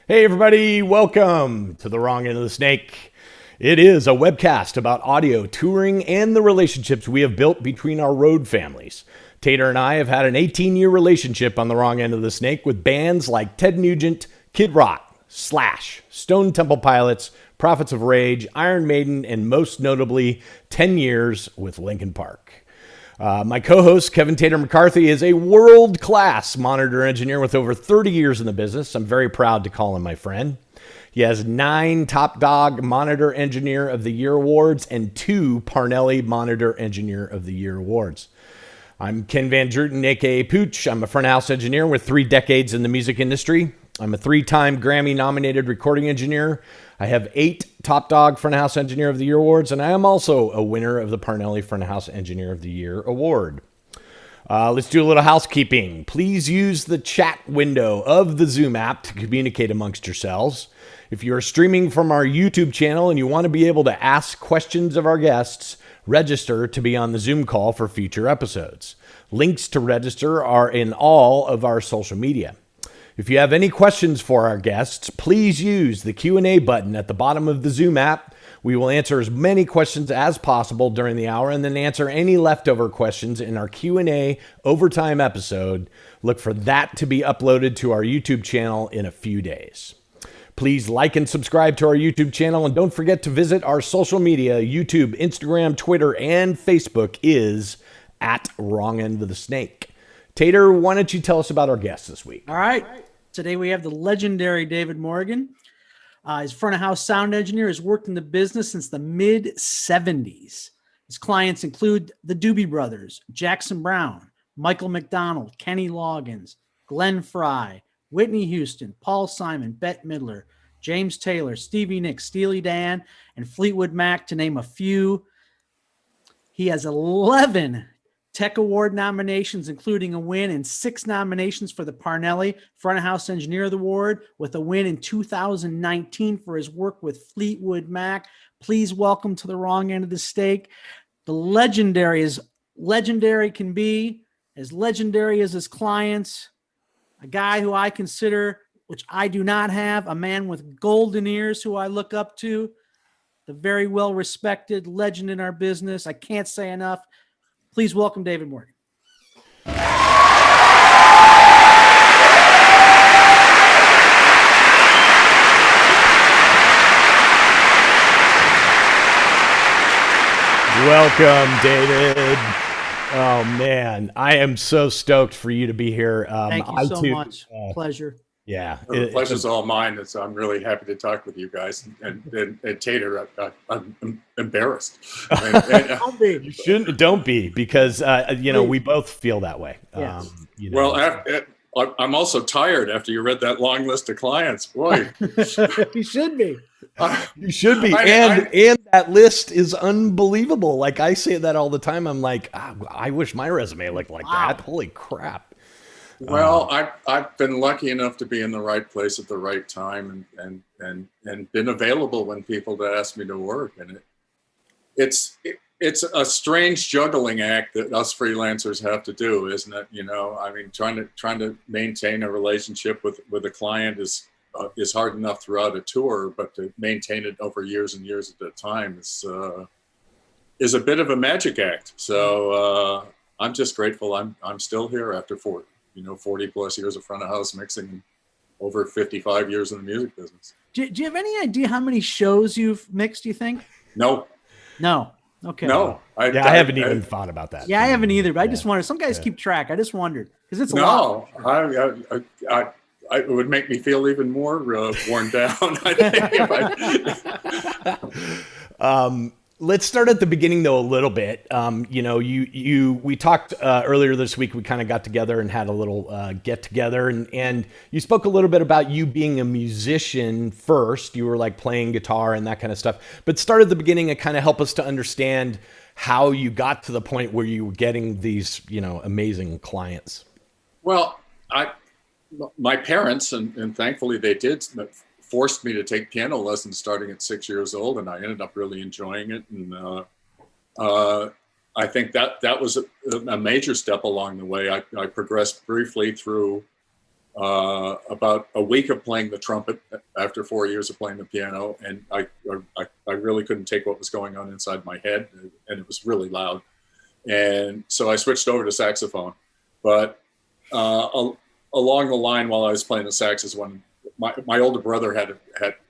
Hey everybody, welcome to The Wrong End of the Snake. It is a webcast about audio, touring, and the relationships we have built between our road families. Tater and I have had an 18-year relationship on The Wrong End of the Snake with bands like Ted Nugent, Kid Rock, Slash, Stone Temple Pilots, Prophets of Rage, Iron Maiden, and most notably, 10 years with Linkin Park. My co-host, Kevin Tater McCarthy, is a world-class monitor engineer with over 30 years in the business. I'm very proud to call him my friend. He has 9 Top Dog Monitor Engineer of the Year awards and 2 Parnelli Monitor Engineer of the Year awards. I'm Ken Van Druten, a.k.a. Pooch. I'm a front house engineer with 3 decades in the music industry. I'm a 3-time Grammy-nominated recording engineer. I have 8 Top Dog Front House Engineer of the Year awards, and I am also a winner of the Parnelli Front House Engineer of the Year award. Let's do a little housekeeping. Please use the chat window of the Zoom app to communicate amongst yourselves. If you are streaming from our YouTube channel and you want to be able to ask questions of our guests, register to be on the Zoom call for future episodes. Links to register are in all of our social media. If you have any questions for our guests, please use the Q&A button at the bottom of the Zoom app. We will answer as many questions as possible during the hour and then answer any leftover questions in our Q&A overtime episode. Look for that to be uploaded to our YouTube channel in a few days. Please like and subscribe to our YouTube channel, and don't forget to visit our social media. YouTube, Instagram, Twitter, and Facebook is at Wrong End of the Snake. Tater, why don't you tell us about our guests this week? All right. Today we have the legendary David Morgan. He's front of house sound engineer, has worked in the business since the mid-'70s. His clients include the Doobie Brothers, Jackson Browne, Michael McDonald, Kenny Loggins, Glen Frey, Whitney Houston, Paul Simon, Bette Midler, James Taylor, Stevie Nicks, Steely Dan, and Fleetwood Mac, to name a few. He has 11 Tech Award nominations, including a win, and 6 nominations for the Parnelli Front of House Engineer of the Award, with a win in 2019 for his work with Fleetwood Mac. Please welcome to the Wrong End of the Snake, the legendary as legendary can be, as legendary as his clients, a guy who I consider, which I do not have, a man with golden ears who I look up to, the very well-respected legend in our business. I can't say enough. Please welcome David Morgan. Welcome, David. Oh, man. I am so stoked for you to be here. Thank you so much. Pleasure. Yeah. The pleasure's all mine. I'm really happy to talk with you guys. And Tater, I'm embarrassed. Don't be, because, we both feel that way. Yes. Well, I'm also tired after you read that long list of clients. Boy. You should be. You should be. And that list is unbelievable. Like, I say that all the time. I'm like, I wish my resume looked like that. Holy crap. Well, I've been lucky enough to be in the right place at the right time and been available when people ask me to work. And it's a strange juggling act that us freelancers have to do, isn't it? I mean, trying to maintain a relationship with a client is hard enough throughout a tour, but to maintain it over years and years at a time is a bit of a magic act. So I'm just grateful I'm still here after 40 plus years of front of house mixing, over 55 years in the music business. Do you have any idea how many shows you've mixed, do you think? No. Okay. No. I haven't even thought about that. Yeah, I haven't either, but I just wondered. Some guys keep track. I just wondered, because it's a lot. No, it would make me feel even more worn down, I think. Let's start at the beginning, though, a little bit. We talked earlier this week. We kind of got together and had a little get together, and you spoke a little bit about you being a musician first. You were like playing guitar and that kind of stuff. But start at the beginning and kind of help us to understand how you got to the point where you were getting these, amazing clients. Well, my parents, and thankfully they did, forced me to take piano lessons starting at 6 years old, and I ended up really enjoying it. And I think that was a major step along the way. I progressed briefly through about a week of playing the trumpet after 4 years of playing the piano, and I really couldn't take what was going on inside my head, and it was really loud. And so I switched over to saxophone. But along the line, while I was playing the sax, is when my older brother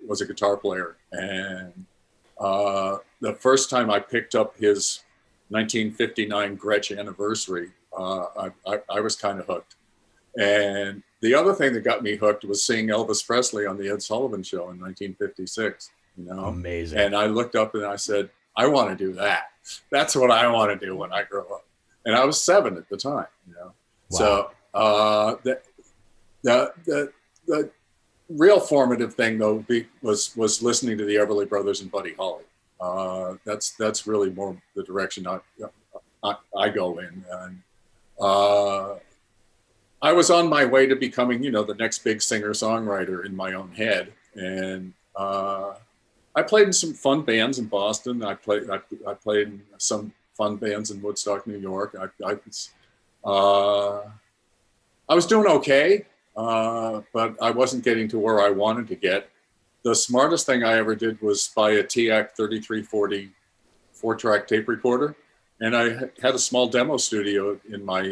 was a guitar player, and the first time I picked up his 1959 Gretsch anniversary, I was kind of hooked. And the other thing that got me hooked was seeing Elvis Presley on the Ed Sullivan Show in 1956. You know, amazing. And I looked up and I said, I want to do that. That's what I want to do when I grow up. And I was 7 at the time. You know, wow. So the real formative thing though was listening to the Everly Brothers and Buddy Holly. That's really more the direction I go in. And I was on my way to becoming, you know, the next big singer-songwriter in my own head. And I played in some fun bands in Boston. I played in some fun bands in Woodstock, New York. I was doing okay, but I wasn't getting to where I wanted to get. The smartest thing I ever did was buy a TAC 3340 4-track tape recorder. And I had a small demo studio in my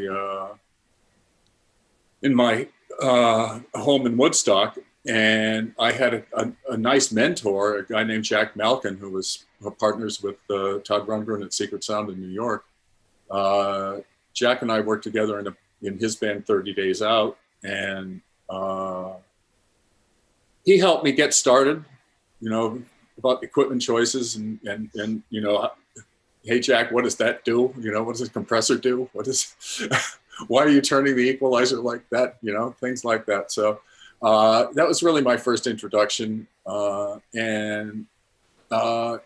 home in Woodstock, and I had a nice mentor, a guy named Jack Malkin, who was partners with Todd Rundgren at Secret Sound in New York. Jack and I worked together in his band 30 Days Out, and he helped me get started, you know, about equipment choices and you know, hey Jack, what does that do? You know, what does a compressor do? Why are you turning the equalizer like that? You know, things like that. So that was really my first introduction, and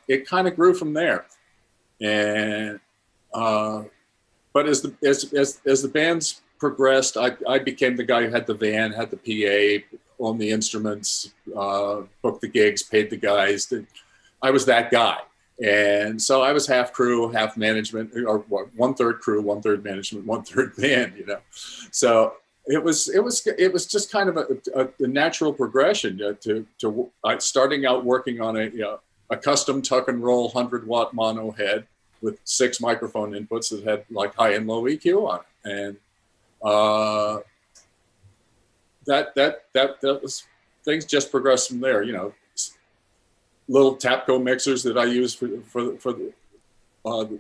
it kind of grew from there. And but as the bands progressed, I became the guy who had the van, had the PA, owned the instruments, booked the gigs, paid the guys. I was that guy. And so I was half crew, half management, or 1/3 crew, 1/3 management, 1/3 band, you know. So it was just kind of a natural progression to starting out working on a custom tuck and roll 100-watt mono head with 6 microphone inputs that had like high and low EQ on it. And that was, things just progressed from there, you know. Little Tapco mixers that I use for the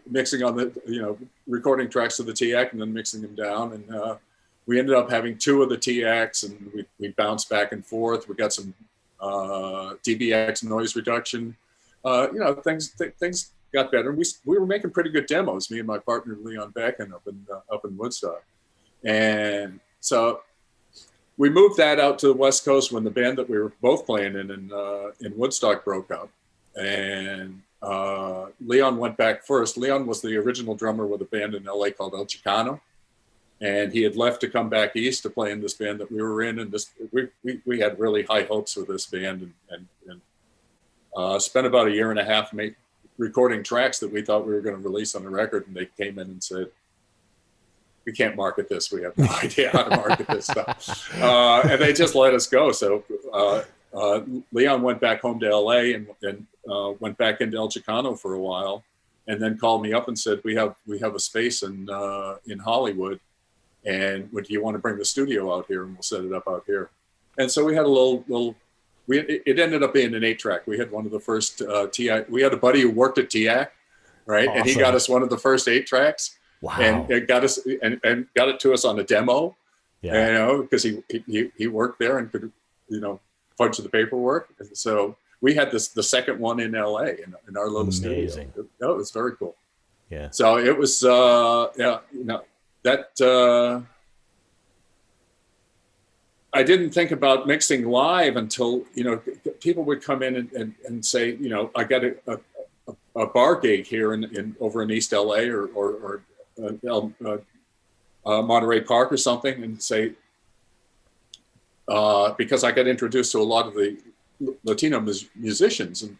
mixing on the, you know, recording tracks to the TAC and then mixing them down. And we ended up having 2 of the TACs, and we bounced back and forth. We got some DBX noise reduction. You know, things got better. We were making pretty good demos, me and my partner Leon Becken up in Woodstock. And so we moved that out to the West Coast when the band that we were both playing in Woodstock broke up. And Leon went back first. Leon was the original drummer with a band in LA called El Chicano. And he had left to come back east to play in this band that we were in. And we had really high hopes with this band, and spent about 1.5 years recording tracks that we thought we were going to release on the record. And they came in and said, we can't market this. We have no idea how to market this stuff. And they just let us go. So Leon went back home to LA and went back into El Chicano for a while, and then called me up and said, we have a space in Hollywood, and do you want to bring the studio out here and we'll set it up out here? And so we had a little it ended up being an 8-track. We had one of the first TAC. We had a buddy who worked at TAC, right? Awesome. And he got us one of the first 8-tracks. Wow. And it got us and got it to us on a demo, you know, because he worked there and could, you know, punch the paperwork. And so we had the second one in LA in our little studio. That was very cool. Yeah. So it was, you know, that I didn't think about mixing live until, you know, people would come in and say, you know, I got a bar gig here over in East LA or Monterey Park or something, and say, because I got introduced to a lot of the Latino musicians and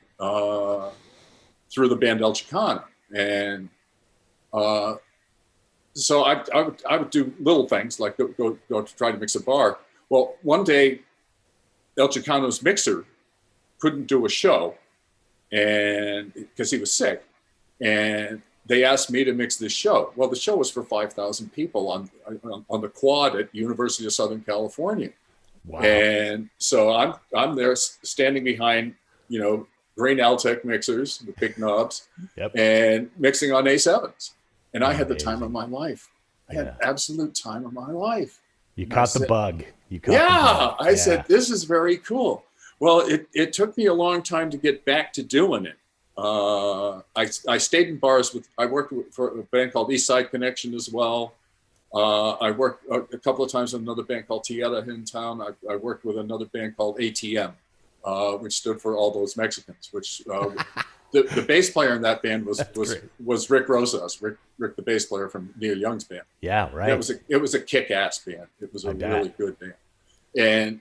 through the band El Chicano, and so I would do little things like go to try to mix a bar. Well, one day, El Chicano's mixer couldn't do a show, and because he was sick, and they asked me to mix this show. Well, the show was for 5,000 people on the quad at University of Southern California. Wow. And so I'm there standing behind, green Altec mixers, the big knobs, Yep. and mixing on A7s. And I had the Amazing. time of my life. I had absolute time of my life. You caught the bug. I said, this is very cool. Well, it took me a long time to get back to doing it. I stayed in bars I worked for a band called East Side Connection as well. I worked a couple of times with another band called Tierra in town. I worked with another band called ATM, which stood for All Those Mexicans, which the bass player in that band was Rick Rosas, Rick the bass player from Neil Young's band. Yeah, right. It was a kick-ass band. It was a really good band. And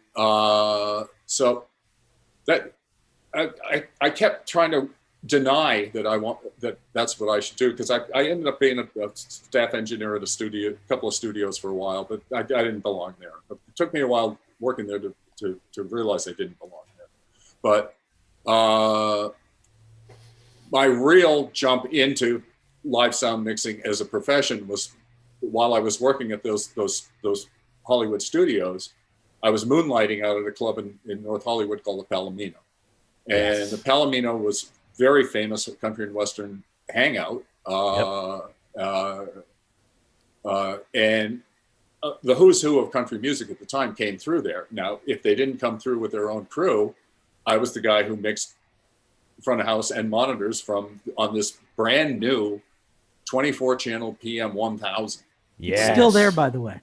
so that I kept trying to deny that that's what I should do, because I ended up being a staff engineer at a couple of studios for a while, but I didn't belong there. It took me a while working there to realize I didn't belong there. But my real jump into live sound mixing as a profession was while I was working at those Hollywood studios. I was moonlighting out at a club in North Hollywood called the Palomino. And the Palomino was very famous at country and western hangout. And the who's who of country music at the time came through there. Now, if they didn't come through with their own crew, I was the guy who mixed front of house and monitors on this brand new 24 channel PM 1000. Yeah. Still there, by the way.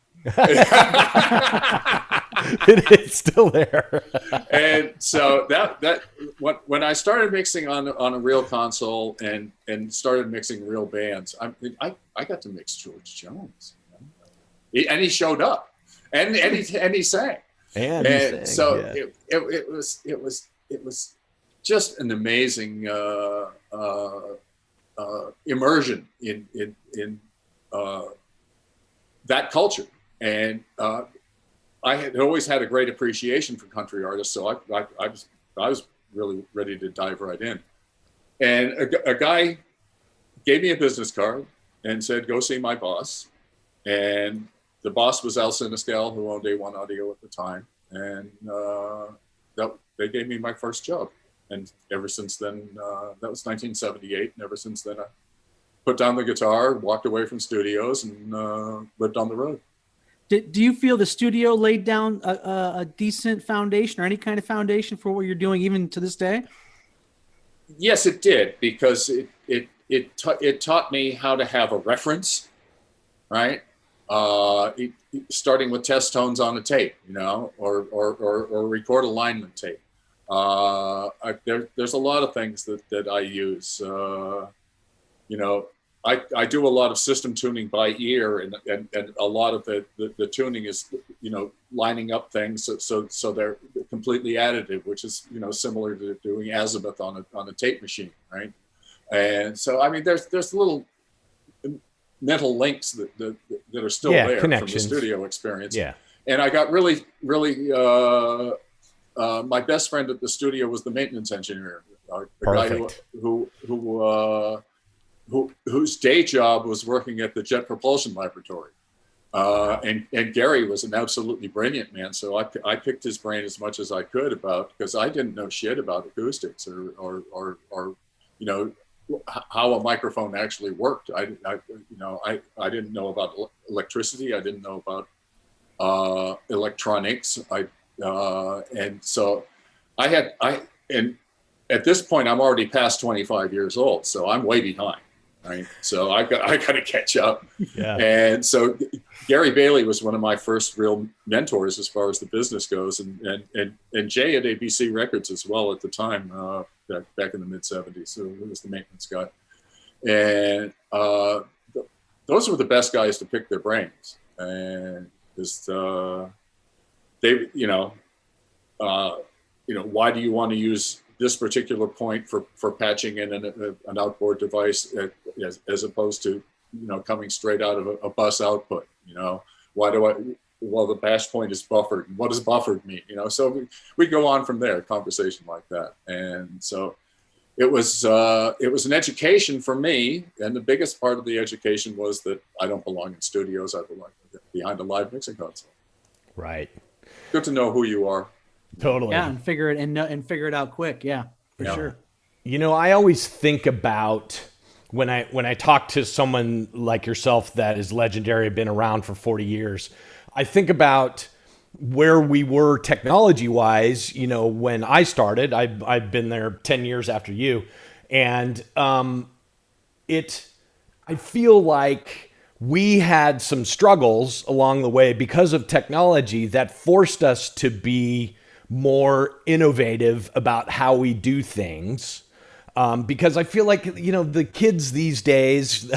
It's still there. And so when I started mixing on a real console and started mixing real bands, I got to mix George Jones, and he showed up, and he sang, and so it was just an amazing immersion in that culture. And I had always had a great appreciation for country artists, so I was really ready to dive right in. And a guy gave me a business card and said, "Go see my boss." And the boss was Al Siniscal, who owned A1 Audio at the time, and they gave me my first job. And ever since then, that was 1978, and ever since then, I put down the guitar, walked away from studios, and lived on the road. Do you feel the studio laid down a decent foundation, or any kind of foundation for what you're doing even to this day? Yes, it did, because it taught me how to have a reference, right? Starting with test tones on a tape, or record alignment tape. There's a lot of things that I use. I do a lot of system tuning by ear, and a lot of the tuning is, lining up things so they're completely additive, which is, similar to doing azimuth on a tape machine, right? And so, I mean, there's little mental links that are still there from the studio experience. Yeah. And I got really, my best friend at the studio was the maintenance engineer, the guy whose day job was working at the Jet Propulsion Laboratory. And Gary was an absolutely brilliant man. So I picked his brain as much as I could because I didn't know shit about acoustics or how a microphone actually worked. I didn't know about electricity. I didn't know about electronics. And so and at this point I'm already past 25 years old, so I'm way behind. Right. So I got to catch up. Yeah. And so Gary Bailey was one of my first real mentors as far as the business goes, and Jay at ABC Records as well at the time, back in the mid 70s. So he was the maintenance guy. And those were the best guys to pick their brains. And just they, why do you want to use this particular point for patching in an outboard device as opposed to, coming straight out of a bus output? Why do well, the bash point is buffered. What does buffered mean? You know, so we go on from there, a conversation like that. And so it was an education for me. And the biggest part of the education was that I don't belong in studios. I belong behind a live mixing console. Right. Good to know who you are. Totally. Yeah, and figure it out quick. Yeah, for sure. You know, I always think about when I talk to someone like yourself that is legendary, been around for 40 years, I think about where we were technology wise, you know, when I started. I've been there 10 years after you. And I feel like we had some struggles along the way because of technology that forced us to be more innovative about how we do things. Because I feel like, you know, the kids these days,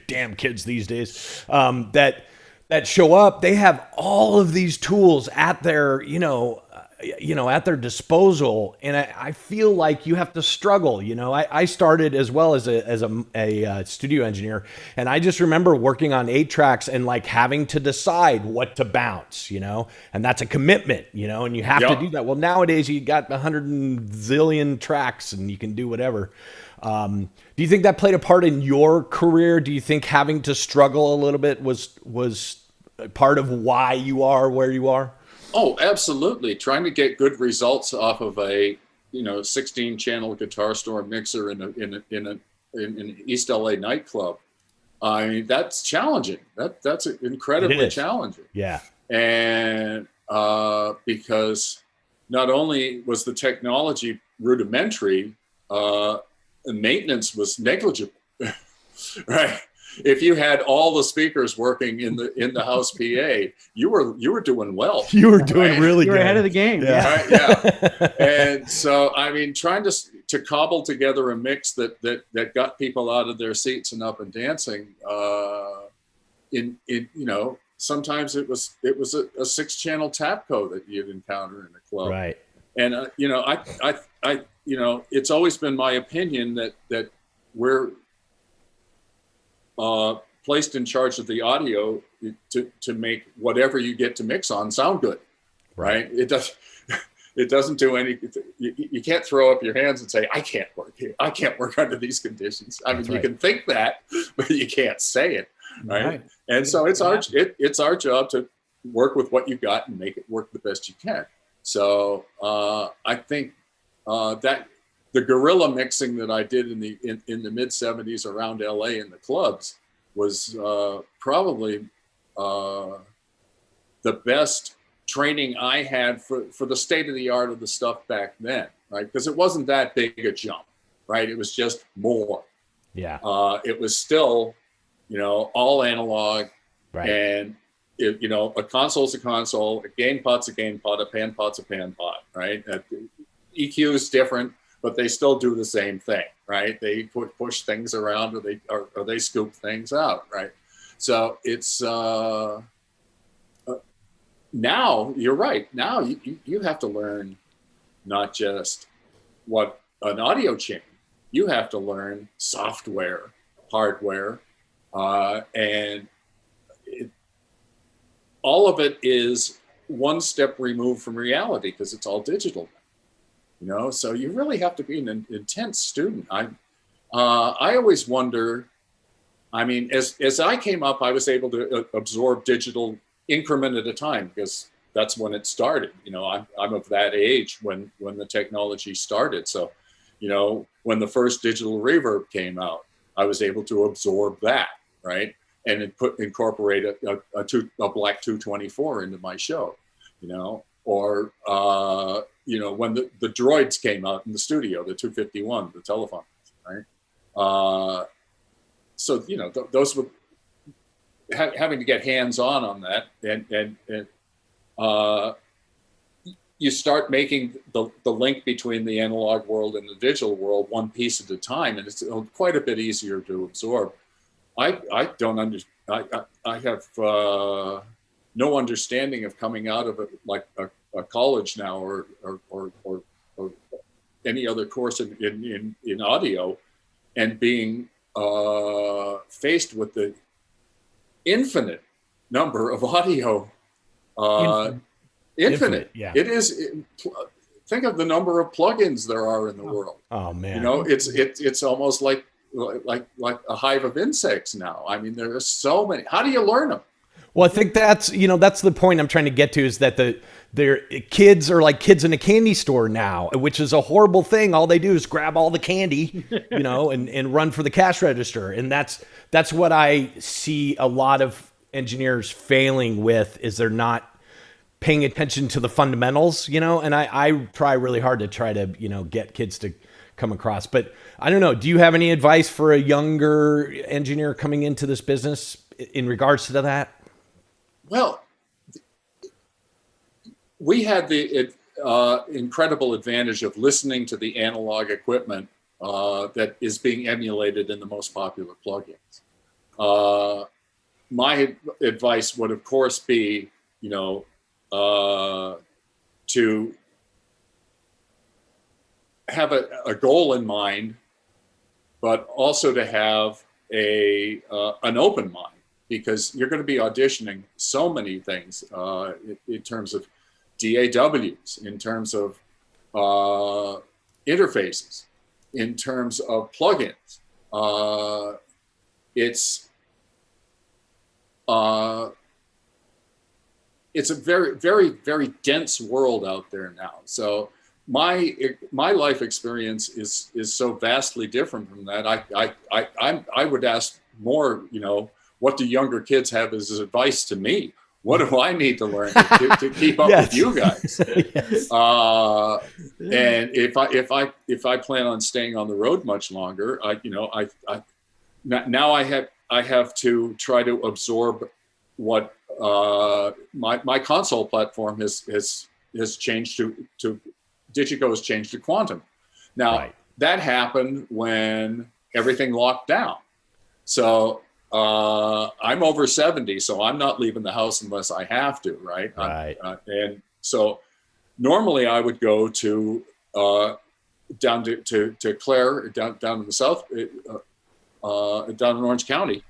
damn kids these days, that show up, they have all of these tools at their, at their disposal. And I feel like you have to struggle. You know, I started as well as a studio engineer. And I just remember working on 8 tracks and like having to decide what to bounce, you know, and that's a commitment, you know, and you have to do that. Well, nowadays you got 100 zillion tracks and you can do whatever. Do you think that played a part in your career? Do you think having to struggle a little bit was part of why you are where you are? Oh, absolutely. Trying to get good results off of a 16 channel Guitar Store mixer in an East LA nightclub. I mean, that's challenging. That's incredibly challenging. Yeah. And because not only was the technology rudimentary, the maintenance was negligible, right? If you had all the speakers working in the house PA, you were doing well. You were doing really good. You were ahead of the game. Yeah. Right? Yeah. And so, I mean, trying to cobble together a mix that got people out of their seats and up and dancing. Sometimes it was a 6-channel Tapco that you'd encounter in a club. Right. And I it's always been my opinion that we're placed in charge of the audio to make whatever you get to mix on sound good, right? It doesn't do anything. You can't throw up your hands and say, I can't work here. I can't work under these conditions. I mean, you can think that, but you can't say it, right? And so it's our job to work with what you got and make it work the best you can. So I think that the guerrilla mixing that I did in the mid 70s around LA in the clubs was probably the best training I had for the state of the art of the stuff back then, right? Because it wasn't that big a jump, right? It was just more. Yeah. It was still, all analog, right? And a console's a console, a game pot's a game pot, a pan pot's a pan pot, right? EQ is different, but they still do the same thing, right? They push things around or they scoop things out, right? So it's now you're right. Now you have to learn not just what an audio chain, you have to learn software, hardware, and all of it is one step removed from reality because it's all digital. So you really have to be an intense student. I always wonder, I mean, as I came up, I was able to absorb digital increment at a time because that's when it started. I'm of that age when the technology started. So, when the first digital reverb came out, I was able to absorb that, right? And incorporate a Black 224 into my show, or when the droids came out in the studio, the 251, the telephone, right? So those were having to get hands-on that, and you start making the link between the analog world and the digital world one piece at a time, and it's quite a bit easier to absorb. I don't understand. I have no understanding of coming out of it like a college now or any other course in audio and being faced with the infinite number of audio Infinite. Yeah. It is. Think of the number of plugins there are in the world. Oh man. You know, it's almost like a hive of insects now. I mean, there are so many. How do you learn them? Well, I think that's the point I'm trying to get to, is that their kids are like kids in a candy store now, which is a horrible thing. All they do is grab all the candy, and run for the cash register. And that's what I see a lot of engineers failing with, is they're not paying attention to the fundamentals, and I try really hard to get kids to come across. But I don't know, do you have any advice for a younger engineer coming into this business in regards to that? Well, we had the incredible advantage of listening to the analog equipment that is being emulated in the most popular plugins. My advice would, of course, be, to have a goal in mind, but also to have an open mind, because you're going to be auditioning so many things in terms of DAWs, in terms of interfaces, in terms of plugins. It's a very, very, very dense world out there now. So my life experience is so vastly different from that. I would ask more, what do younger kids have as advice to me? What do I need to learn to keep up with you guys? Yes. And if I plan on staying on the road much longer, now I have to try to absorb what my console platform has changed to Digico has changed to Quantum. Now that happened when everything locked down. So I'm over 70, so I'm not leaving the house unless I have to, right? And so normally I would go to down to Clare, down in the south, down in Orange County,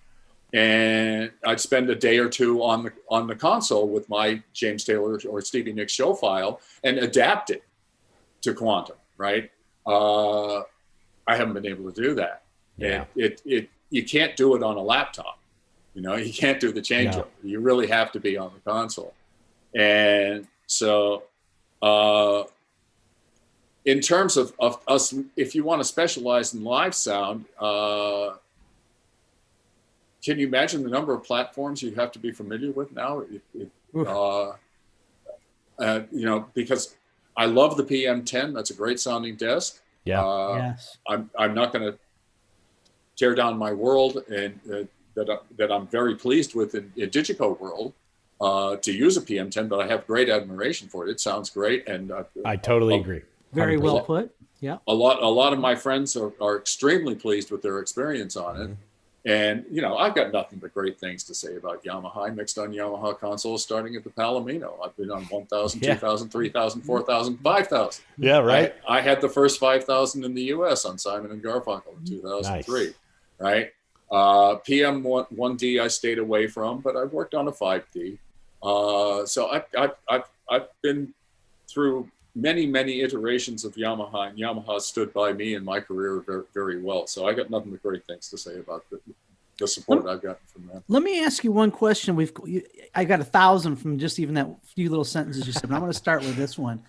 and I'd spend a day or two on the console with my James Taylor or Stevie Nicks show file and adapt it to Quantum, right? I haven't been able to do that. Yeah. And you can't do it on a laptop. You can't do the changeover. No. You really have to be on the console. And so in terms of us, if you want to specialize in live sound, can you imagine the number of platforms you have to be familiar with now? Because I love the PM10. That's a great sounding desk. Yeah. Yes. I'm not going to tear down my world, and that I'm very pleased with in Digico world to use a PM10, but I have great admiration for it. It sounds great, and I totally agree. Very well put. Yeah. A lot of my friends are extremely pleased with their experience on it. And, I've got nothing but great things to say about Yamaha. I mixed on Yamaha consoles starting at the Palomino. I've been on 1,000, 2,000, 3,000, 4,000, 5,000. Yeah, right. I had the first 5,000 in the U.S. on Simon & Garfunkel in 2003, nice. Right? PM1D I stayed away from, but I've worked on a 5D. So I've been through many iterations of Yamaha, and Yamaha stood by me in my career very, very well. So I got nothing but great things to say about the support I've gotten from them. Let me ask you one question. I got 1,000 from just even that few little sentences you said, but I'm going to start with this one.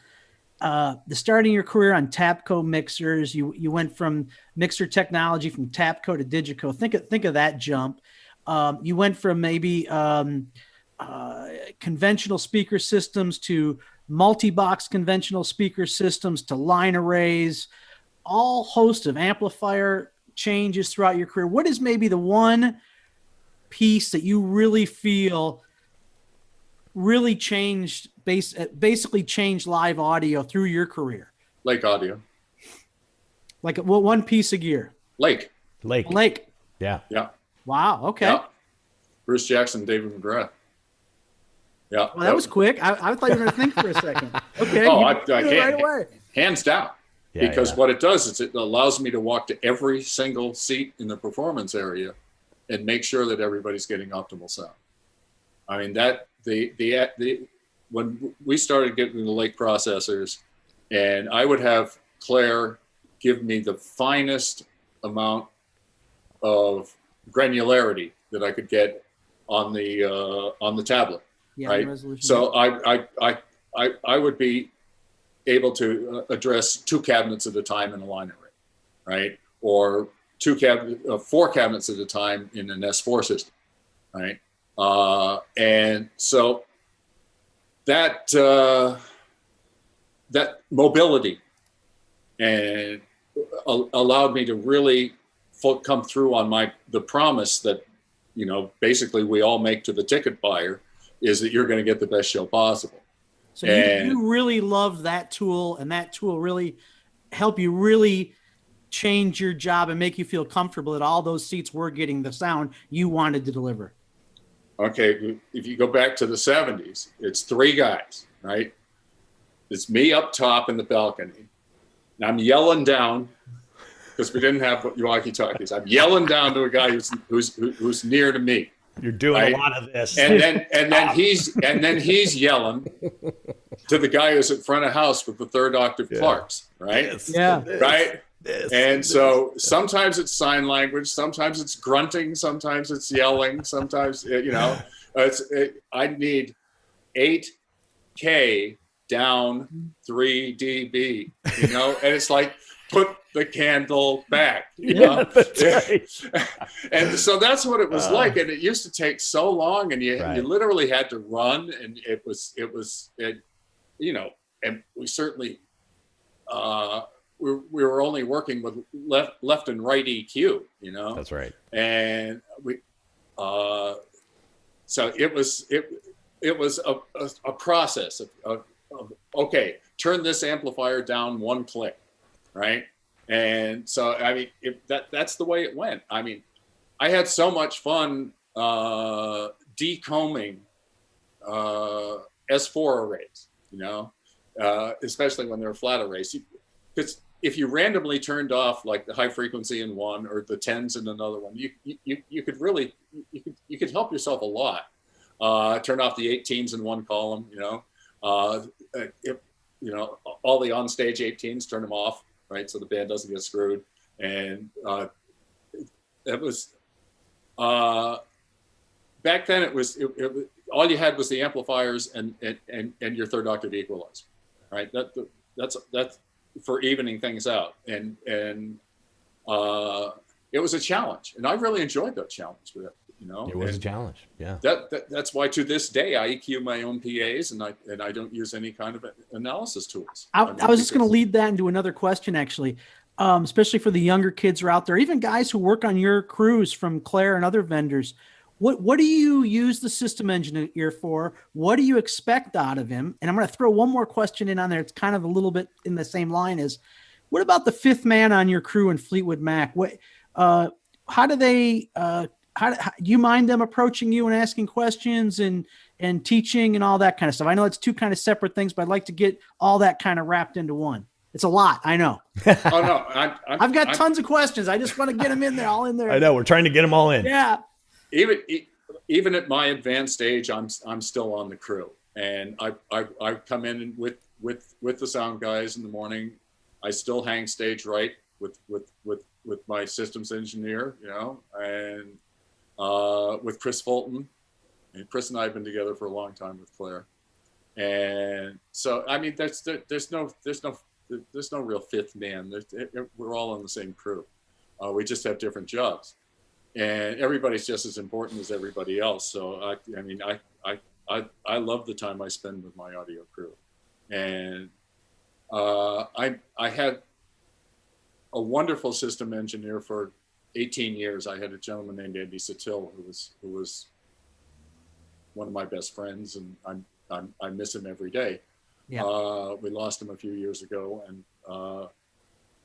The starting your career on Tapco mixers, you went from mixer technology from Tapco to Digico. Think of that jump. You went from maybe conventional speaker systems to multi-box conventional speaker systems to line arrays, all host of amplifier changes throughout your career. What is maybe the one piece that you really feel really changed, basically changed live audio through your career? Lake audio. Like one piece of gear? Lake. Yeah. Wow. Okay. Yeah. Bruce Jackson, David McGrath. Yeah. Well, that was quick. I thought you were going to think for a second. Okay. I can't. Right away. Hands down. Yeah, because what it does is it allows me to walk to every single seat in the performance area and make sure that everybody's getting optimal sound. I mean, that the when we started getting the lake processors, and I would have Claire give me the finest amount of granularity that I could get on the tablet, Yeah, right? resolution. So I would be able to address 2 cabinets at a time in a line array, right? Or 4 cabinets at a time in an S4 system, right? And so that that mobility and allowed me to really come through on the promise that, you know, basically we all make to the ticket buyer, is that you're going to get the best show possible. So you really love that tool, and that tool really help you really change your job and make you feel comfortable that all those seats were getting the sound you wanted to deliver. Okay, if you go back to the 70s, it's 3 guys, right? It's me up top in the balcony, and I'm yelling down, because we didn't have walkie-talkies. I'm yelling down to a guy who's near to me. You're doing right? a lot of this. And then he's yelling to the guy who's in front of house with the 3rd octave Clarks, right? Yeah. Right. And so sometimes it's sign language, sometimes it's grunting, sometimes it's yelling, sometimes I need 8K down 3 dB, you know, and it's like, put the candle back, you know? That's right. And so that's what it was like. And it used to take so long, and you literally had to run, and it was, you know, and we certainly, we were only working with left and right EQ, you know? That's right. And so it was a process of okay, turn this amplifier down 1 click, right? And so, I mean, that's the way it went. I mean, I had so much fun decombing S4 arrays, you know, especially when they're flat arrays. Because if you randomly turned off like the high frequency in one or the 10s in another one, you could really, you could help yourself a lot. Turn off the 18s in one column, you know. You know, all the onstage 18s, turn them off, right? So the band doesn't get screwed. And it was, back then it was all you had was the amplifiers and your 3rd octave equalizer, right? That's for evening things out. And it was a challenge. And I really enjoyed that challenge with it. You know, it was a challenge. Yeah. That's why to this day I EQ my own PAs, and I don't use any kind of analysis tools. I was just going to lead that into another question, actually, especially for the younger kids who are out there, even guys who work on your crews from Claire and other vendors. What do you use the system engineer for? What do you expect out of him? And I'm going to throw one more question in on there. It's kind of a little bit in the same line as, what about the 5th man on your crew in Fleetwood Mac? How do they? How do you mind them approaching you and asking questions and teaching and all that kind of stuff? I know it's 2 kind of separate things, but I'd like to get all that kind of wrapped into one. It's a lot. I know. Oh no, I've got tons of questions. I just want to get them in there, all in there. I know. We're trying to get them all in. Yeah. Even at my advanced age, I'm still on the crew, and I come in with the sound guys in the morning. I still hang stage right with my systems engineer, you know, and with Chris Fulton, and Chris and I have been together for a long time with Claire, and so I mean there's no real 5th man. We're all on the same crew. We just have different jobs, and everybody's just as important as everybody else. So I love the time I spend with my audio crew, and I had a wonderful system engineer for 18 years. I had a gentleman named Andy Satil who was one of my best friends, and I miss him every day. Yeah. We lost him a few years ago, and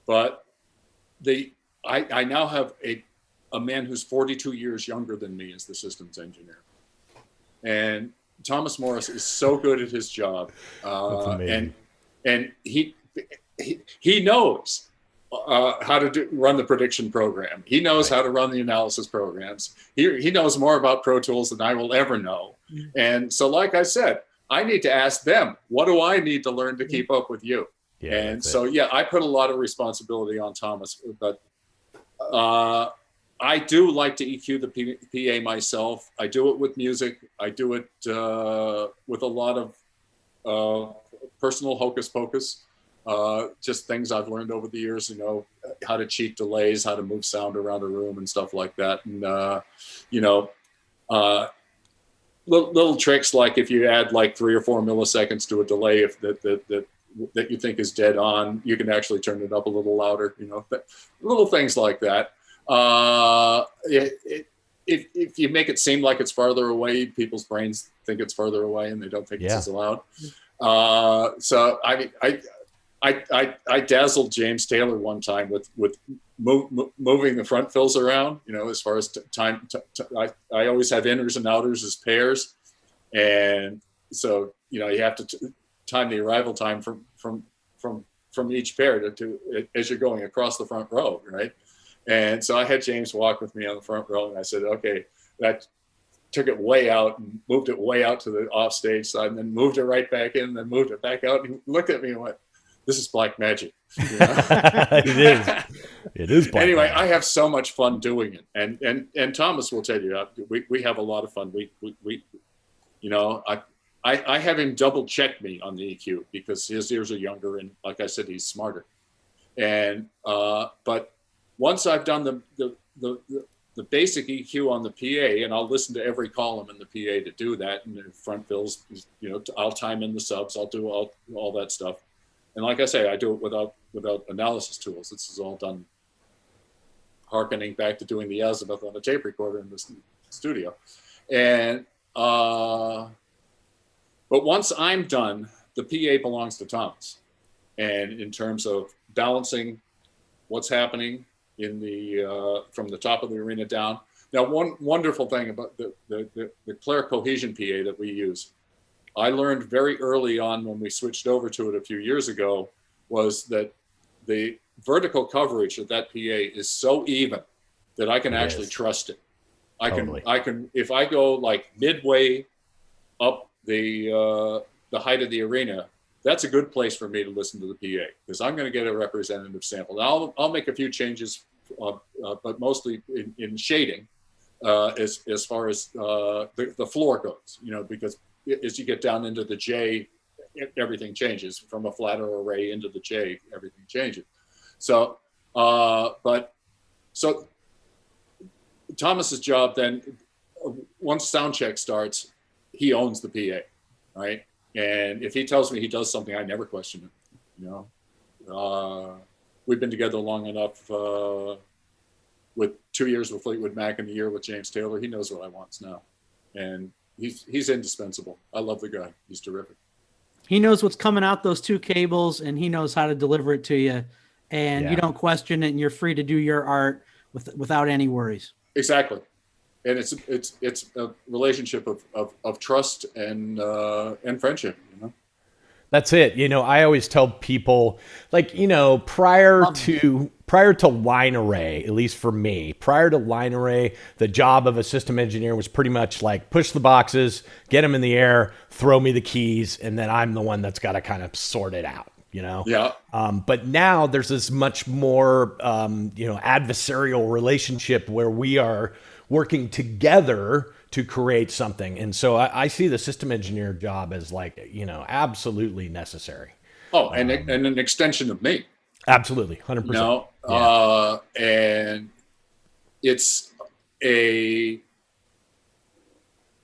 but I now have a man who's 42 years younger than me as the systems engineer, and Thomas Morris is so good at his job, and he knows how to run the prediction program. He knows how to run the analysis programs. He knows more about Pro Tools than I will ever know. And so, like I said, I need to ask them, what do I need to learn to keep up with you? Yeah, and so, I put a lot of responsibility on Thomas, but I do like to EQ the PA myself. I do it with music. I do it with a lot of personal hocus pocus, just things I've learned over the years, how to cheat delays, how to move sound around a room and stuff like that. And, little tricks, like if you add like 3 or 4 milliseconds to a delay that you think is dead on, you can actually turn it up a little louder, little things like that. If you make it seem like it's farther away, people's brains think it's further away and they don't think it's as loud. So I dazzled James Taylor one time with moving the front fills around, as far as time. I always have inners and outers as pairs. And so, you have to time the arrival time from each pair to as you're going across the front row, right? And so I had James walk with me on the front row, and I said, okay, that took it way out and moved it way out to the offstage side, and then moved it right back in, and then moved it back out. And he looked at me and went, this is black magic. It is. It is black anyway, magic. I have so much fun doing it. And Thomas will tell you, we have a lot of fun. I have him double check me on the EQ because his ears are younger, and like I said, he's smarter. And but once I've done the basic EQ on the PA, and I'll listen to every column in the PA to do that, and the front fills, I'll time in the subs, I'll do all that stuff. And like I say, I do it without analysis tools. This is all done hearkening back to doing the azimuth on a tape recorder in the studio. And but once I'm done, the PA belongs to Thomas. And in terms of balancing what's happening in the from the top of the arena down. Now, one wonderful thing about the Claire Cohesion PA that we use, I learned very early on when we switched over to it a few years ago, was that the vertical coverage of that PA is so even that I can actually trust it. I can if I go like midway up the height of the arena, that's a good place for me to listen to the PA because I'm going to get a representative sample. Now, I'll make a few changes, but mostly in shading as far as the floor goes, because as you get down into the J, everything changes from a flatter array into the J, everything changes. So, so Thomas's job then, once sound check starts, he owns the PA, right? And if he tells me he does something, I never question it. We've been together long enough with 2 years with Fleetwood Mac and a year with James Taylor. He knows what I want now. And he's indispensable. I love the guy. He's terrific. He knows what's coming out those 2 cables, and he knows how to deliver it to you. And you don't question it, and you're free to do your art without any worries. Exactly. And it's a relationship of trust and friendship, That's it. I always tell people, like, prior to line array, at least for me, prior to line array, the job of a system engineer was pretty much like push the boxes, get them in the air, throw me the keys, and then I'm the one that's got to kind of sort it out. Yeah. But now there's this much more, adversarial relationship where we are working together to create something. And so I see the system engineer job as like, absolutely necessary. Oh, and an extension of me. Absolutely. 100%. And it's a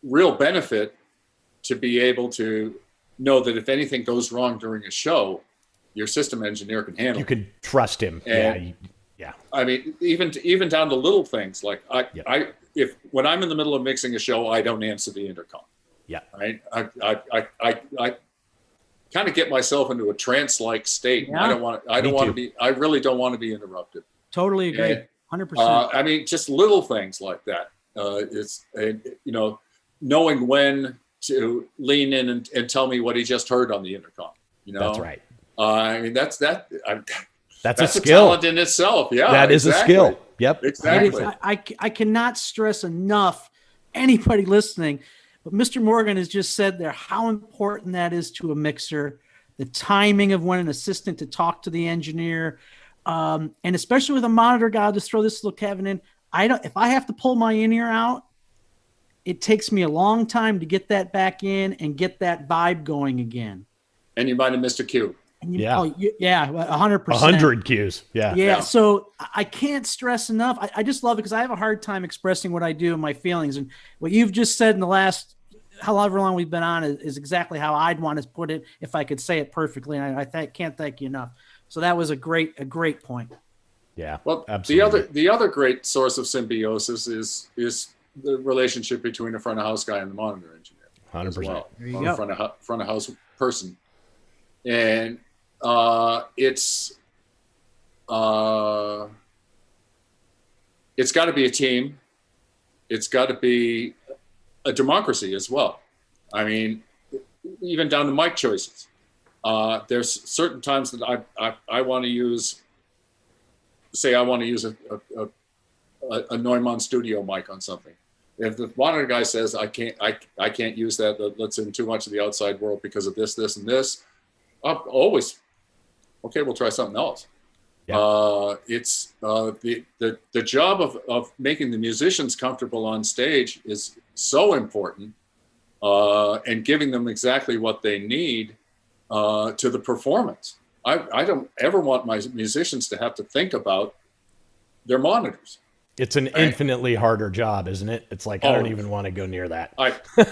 real benefit to be able to know that if anything goes wrong during a show, your system engineer can handle it. You can trust him. And, yeah. I mean, even down to little things like if when I'm in the middle of mixing a show, I don't answer the intercom. Yeah. Right. I kind of get myself into a trance-like state. Yeah. I really don't want to be interrupted. Totally agree. 100%. I mean, just little things like that. It's knowing when to lean in and tell me what he just heard on the intercom. That's right. I mean, that's a skill. Talent in itself. Yeah, that is a skill. Yep. Exactly. I cannot stress enough, anybody listening, But Mr. Morgan has just said there how important that is to a mixer, the timing of when an assistant to talk to the engineer, and especially with a monitor guy. I'll just throw this little caveat in. If I have to pull my in-ear out, it takes me a long time to get that back in and get that vibe going again. And you might have missed a cue. And yeah, 100%. 100 cues. Yeah. So I can't stress enough. I just love it because I have a hard time expressing what I do and my feelings. And what you've just said in the last, however long we've been on, is exactly how I'd want to put it if I could say it perfectly. And I can't thank you enough. So that was a great point. Yeah. Well, absolutely. the other great source of symbiosis is the relationship between the front of house guy and the monitor engineer. 100%. Well, There you go. Front of house person. And it's got to be a team. It's got to be a democracy as well. I mean, even down to mic choices. There's certain times that I want to use. Say I want to use a Neumann studio mic on something. If the monitor guy says I can't use that, that's in too much of the outside world because of this, and this, always, okay, we'll try something else. Yeah. It's the job of making the musicians comfortable on stage is so important, and giving them exactly what they need to the performance. I don't ever want my musicians to have to think about their monitors. It's an infinitely harder job, isn't it? It's like, I don't even want to go near that.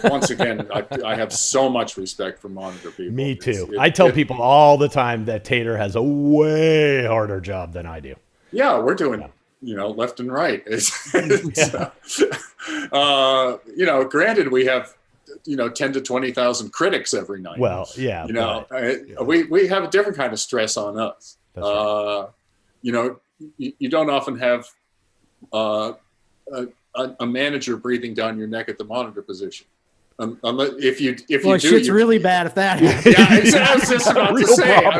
Once again, I have so much respect for monitor people. Me too. I tell people all the time that Tater has a way harder job than I do. Yeah, we're doing, left and right. Granted, we have, 10 to 20,000 critics every night. Well, yeah. We have a different kind of stress on us. That's right. You don't often have a manager breathing down your neck at the monitor position. If you shit's really bad if that happens. Yeah, I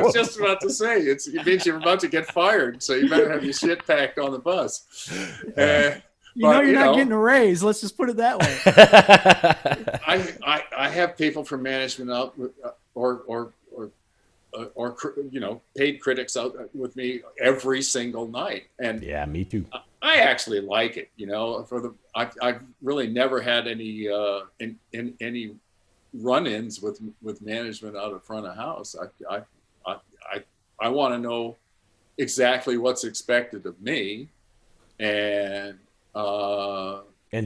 was just about to say. It means you're about to get fired, so you better have your shit packed on the bus. You're not getting a raise. Let's just put it that way. I have people from management out or paid critics out with me every single night, and yeah, me too. I actually like it. I've really never had any any run-ins with management out of front of house. I want to know exactly what's expected of me, and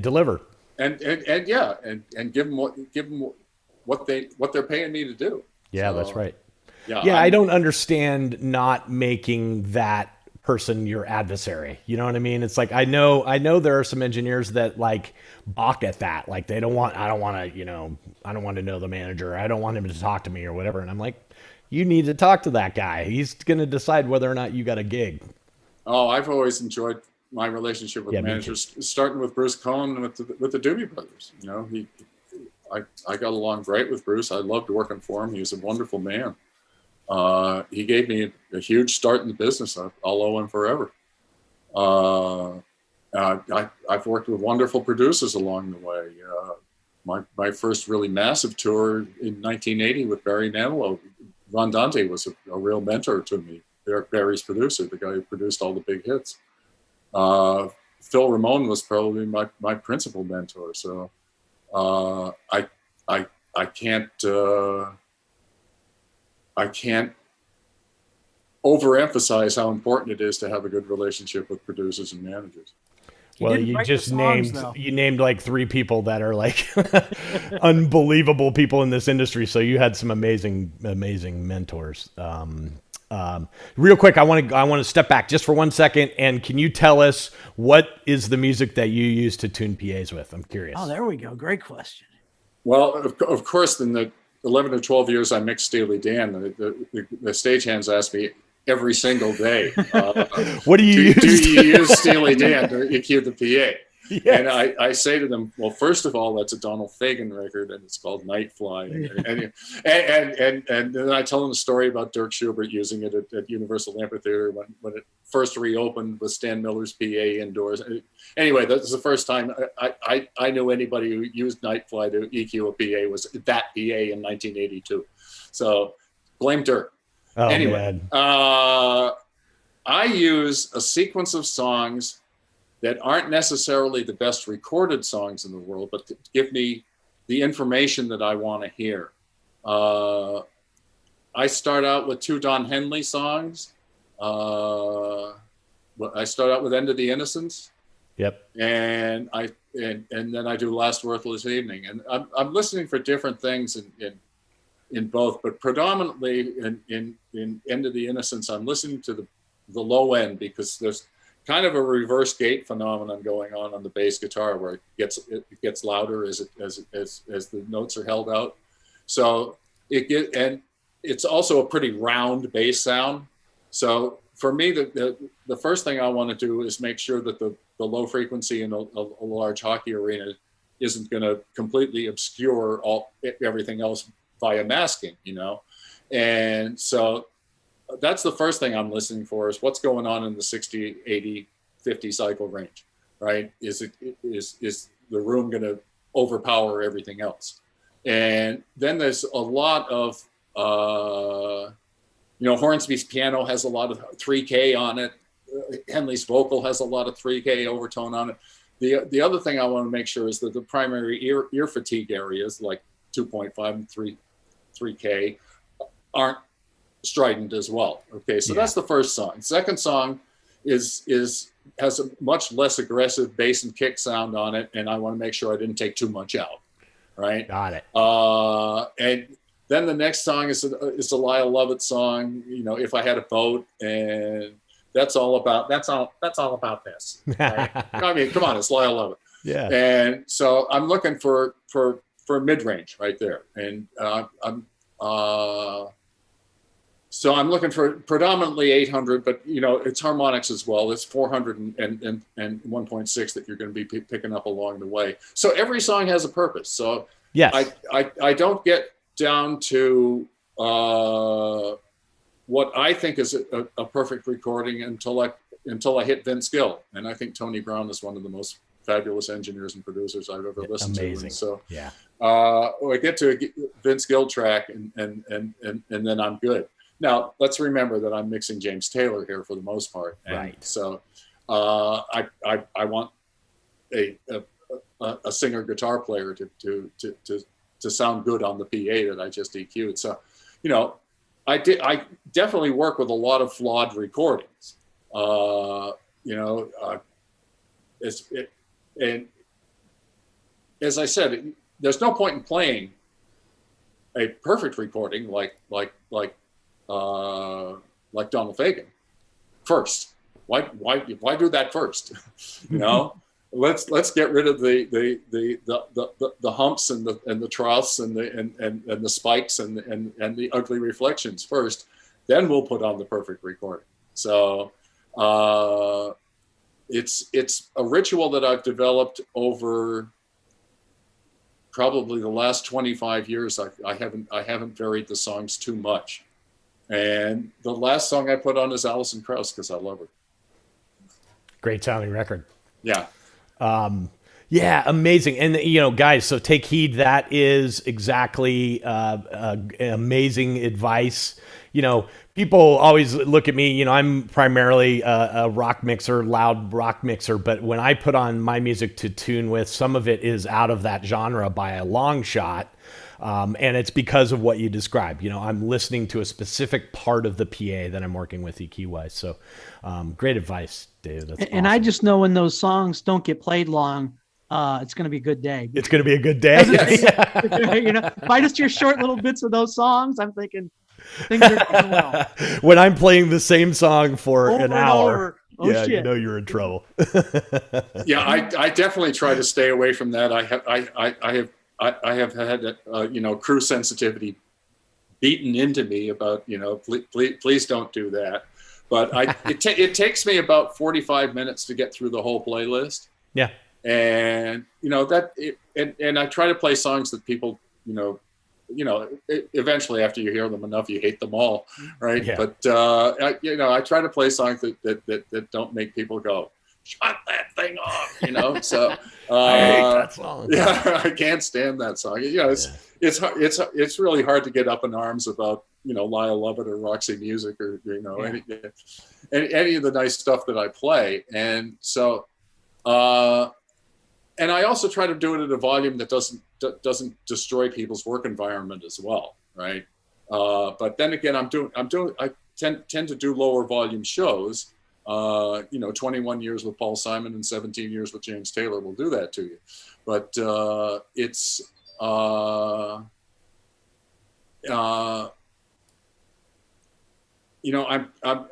deliver, and give them what they're paying me to do. Yeah, so, that's right. Yeah, I don't understand not making that person your adversary. You know what I mean? It's like, I know there are some engineers that like balk at that. Like I don't want to know the manager. I don't want him to talk to me or whatever. And I'm like, you need to talk to that guy. He's going to decide whether or not you got a gig. Oh, I've always enjoyed my relationship with managers, starting with Bruce Cohen with the Doobie Brothers. I got along great with Bruce. I loved working for him. He was a wonderful man. He gave me a huge start in the business. I'll owe him forever. I've worked with wonderful producers along the way. My first really massive tour in 1980 with Barry Manilow, Ron Dante was a real mentor to me. Barry's producer, the guy who produced all the big hits. Phil Ramone was probably my principal mentor. So I can't overemphasize how important it is to have a good relationship with producers and managers. Well, you just named like three people that are like unbelievable people in this industry. So you had some amazing mentors. Real quick, I want to step back just for 1 second. And can you tell us what is the music that you use to tune PAs with? I'm curious. Oh, there we go. Great question. Well, of course, in the 11 or 12 years I mixed Steely Dan, the stagehands asked me every single day, what do you use? Do you use Steely Dan to cue the PA? Yes. And I say to them, well, first of all, that's a Donald Fagen record, and it's called Night Fly. And then I tell them a story about Dirk Schubert using it at Universal Amphitheater when it first reopened with Stan Miller's PA indoors. Anyway, that was the first time I knew anybody who used Night Fly to EQ a PA was that PA in 1982. So blame Dirk. Oh, anyway, I use a sequence of songs that aren't necessarily the best recorded songs in the world, but to give me the information that I want to hear. I start out with 2 Don Henley songs. I start out with End of the Innocents. Yep. And then I do Last Worthless Evening. And I'm listening for different things in both, but predominantly in End of the Innocents, I'm listening to the low end, because there's kind of a reverse gate phenomenon going on the bass guitar, where it gets louder as the notes are held out. So and it's also a pretty round bass sound. So for me, the first thing I want to do is make sure that the low frequency in a large hockey arena isn't going to completely obscure everything else via masking, And so that's the first thing I'm listening for, is what's going on in the 60, 80, 50 cycle range, right? Is the room going to overpower everything else? And then there's a lot of, Hornsby's piano has a lot of 3K on it. Henley's vocal has a lot of 3K overtone on it. The other thing I want to make sure is that the primary ear fatigue areas, like 2.5 and 3K, aren't strident as well. Okay, so that's the first song. Second song has a much less aggressive bass and kick sound on it, and I want to make sure I didn't take too much out. Right. Got it. And then the next song is a Lyle Lovett song, If I Had a Boat, and that's all about this. Right? I mean, come on, it's Lyle Lovett. Yeah. And so I'm looking for mid-range right there, and so I'm looking for predominantly 800, but it's harmonics as well. It's 400 and 1.6 that you're going to be picking up along the way. So every song has a purpose. So yes, I don't get down to what I think is a perfect recording until I hit Vince Gill, and I think Tony Browne is one of the most fabulous engineers and producers I've ever listened to. And so I get to a Vince Gill track, and then I'm good. Now, let's remember that I'm mixing James Taylor here for the most part. And right. So I want a singer guitar player to sound good on the PA that I just EQ'd. So, I definitely work with a lot of flawed recordings. And as I said, there's no point in playing a perfect recording like Donald Fagen first. Why do that first? Let's get rid of the humps and the troughs and the spikes and the ugly reflections first. Then we'll put on the perfect recording. So it's a ritual that I've developed over probably the last 25 years. I haven't varied the songs too much. And the last song I put on is Alison Krauss, because I love her. Great sounding record. Yeah. Amazing. And, guys, so take heed. That is exactly amazing advice. People always look at me, I'm primarily a rock mixer, loud rock mixer, but when I put on my music to tune with, some of it is out of that genre by a long shot. And it's because of what you described. I'm listening to a specific part of the PA that I'm working with EQ-wise. So great advice, Dave. That's and awesome. I just know when those songs don't get played long, it's going to be a good day. It's going to be a good day. If I just hear short little bits of those songs, I'm thinking things are going well. When I'm playing the same song for an hour, shit. You're in trouble. Yeah, I definitely try to stay away from that. I have had, crew sensitivity beaten into me about, please don't do that. But it takes me about 45 minutes to get through the whole playlist. Yeah. And and I try to play songs that people, eventually after you hear them enough, you hate them all, right? Yeah. But I try to play songs that don't make people go, shut that thing off, So I hate that song. Yeah, I can't stand that song. It's really hard to get up in arms about Lyle Lovett or Roxy Music or any of the nice stuff that I play, and so. And I also try to do it at a volume that doesn't destroy people's work environment as well, right? But then again, I tend to do lower volume shows. 21 years with Paul Simon and 17 years with James Taylor will do that to you. But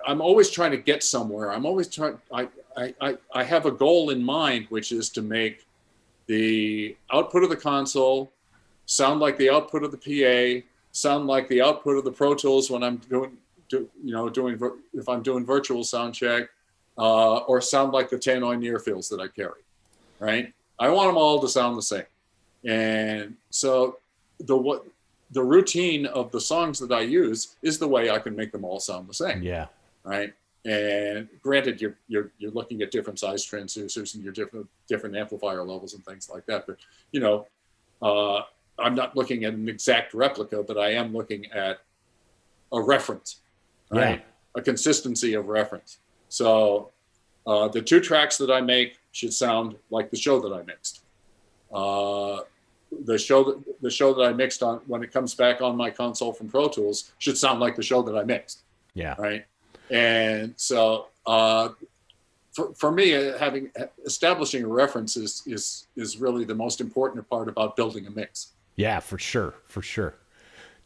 I'm always trying to get somewhere. I'm always trying. I have a goal in mind, which is to make the output of the console sound like the output of the PA, sound like the output of the Pro Tools when I'm if I'm doing virtual sound check, or sound like the Tannoy near fields that I carry, right? I want them all to sound the same. And so the routine of the songs that I use is the way I can make them all sound the same. Yeah. Right. And granted, you're looking at different size transducers and your different amplifier levels and things like that. But I'm not looking at an exact replica, but I am looking at a reference, right? Yeah. A consistency of reference. So the 2 tracks that I make should sound like the show that I mixed. The show that I mixed on when it comes back on my console from Pro Tools should sound like the show that I mixed. Yeah. Right. And so for me, establishing a reference is really the most important part about building a mix. Yeah, for sure.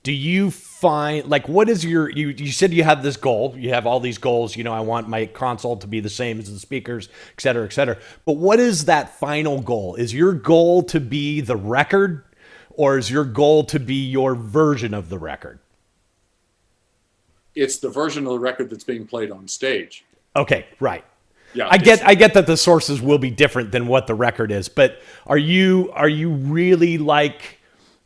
Do you find, like, what is your, you said you have this goal, you have all these goals, I want my console to be the same as the speakers, et cetera, et cetera. But what is that final goal? Is your goal to be the record, or is your goal to be your version of the record? It's the version of the record that's being played on stage. Okay, right. Yeah, I get that the sources will be different than what the record is, but are you really like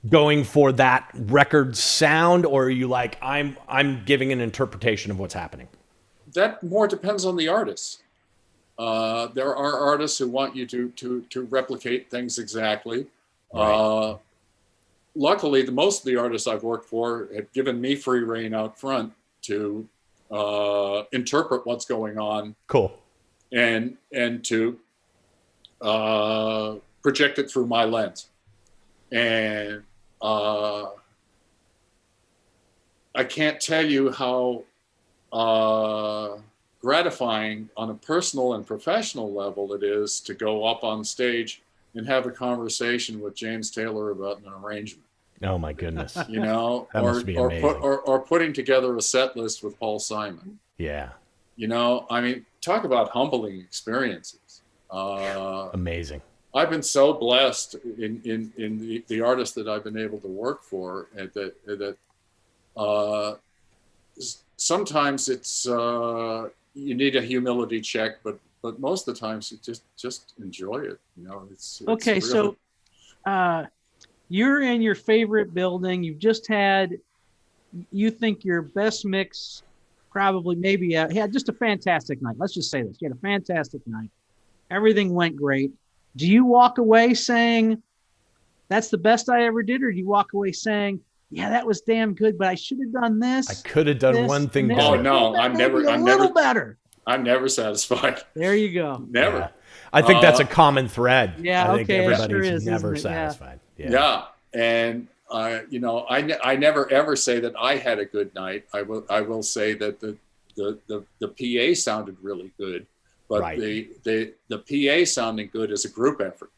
going for that record sound, or are you like, I'm giving an interpretation of what's happening? That more depends on the artist. There are artists who want you to replicate things exactly. Right. Luckily, most of the artists I've worked for have given me free rein out front to interpret what's going on. Cool. And to project it through my lens. And I can't tell you how gratifying on a personal and professional level it is to go up on stage and have a conversation with James Taylor about an arrangement. Oh my goodness. That must be amazing. or putting together a set list with Paul Simon. Yeah. Talk about humbling experiences. Amazing. I've been so blessed in the artists that I've been able to work for, and that sometimes it's you need a humility check, but most of the times you just enjoy it. It's okay. really... So you're in your favorite building. You've just had, you think your best mix, probably maybe had just a fantastic night. Let's just say this: you had a fantastic night. Everything went great. Do you walk away saying that's the best I ever did, or do you walk away saying, yeah, that was damn good, but I should have done this? I could have done one thing better. Oh no, I'm never better. I'm never satisfied. There you go. Never. Yeah. I think that's a common thread. Yeah, I think okay, everybody's sure never isn't it? satisfied. Yeah. And I never ever say that I had a good night. I will say that the PA sounded really good, but right. the PA sounding good is a group effort,